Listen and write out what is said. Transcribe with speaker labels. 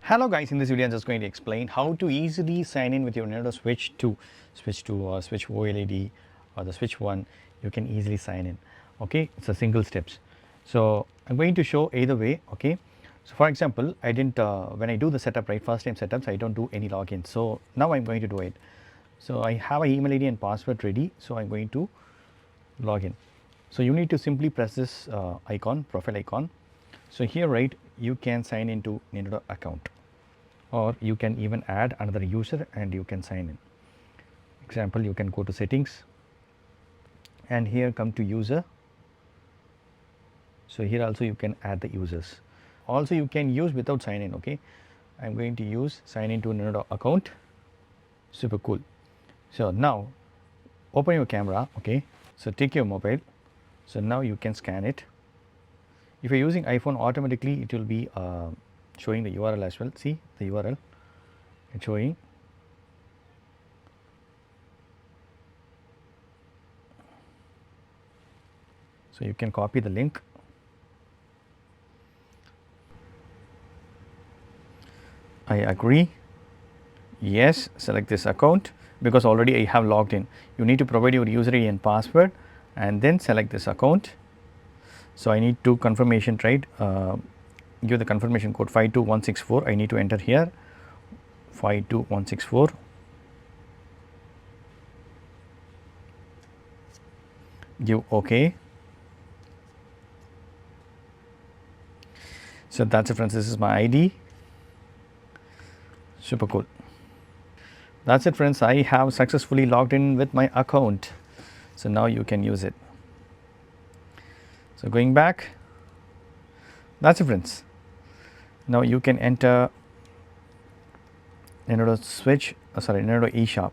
Speaker 1: Hello guys, in this video I'm just going to explain how to easily sign in with your Nintendo Switch 2, Switch 2 or Switch OLED or the Switch 1. You can easily sign in. Okay, it's a single steps. So I'm going to show either way. Okay, so for example, I didn't when I do the setup, right, first time setups, I don't do any login. So now I'm going to do it. So I have an email ID and password ready, so I'm going to log in. So you need to simply press this icon, profile icon. So here, right, you can sign into Nintendo account, or you can even add another user and you can sign in. Example, you can go to settings and here come to user. So here also you can add the users. Also you can use without sign in. Okay, I'm going to use sign into Nintendo account. Super cool. So now open your camera. Okay, so take your mobile. So now you can scan it. If you're using iPhone, automatically it will be showing the URL as well. See the URL, it's showing. So you can copy the link. I agree. Yes, select this account because already I have logged in. You need to provide your user ID and password and then select this account. So I need to confirmation, right? Give the confirmation code 52164. I need to enter here 52164. Give OK. So that's it, friends. This is my ID. Super cool. That's it, friends. I have successfully logged in with my account. So now you can use it. So going back, that's it, friends. Now you can enter Nintendo Switch, Nintendo eShop.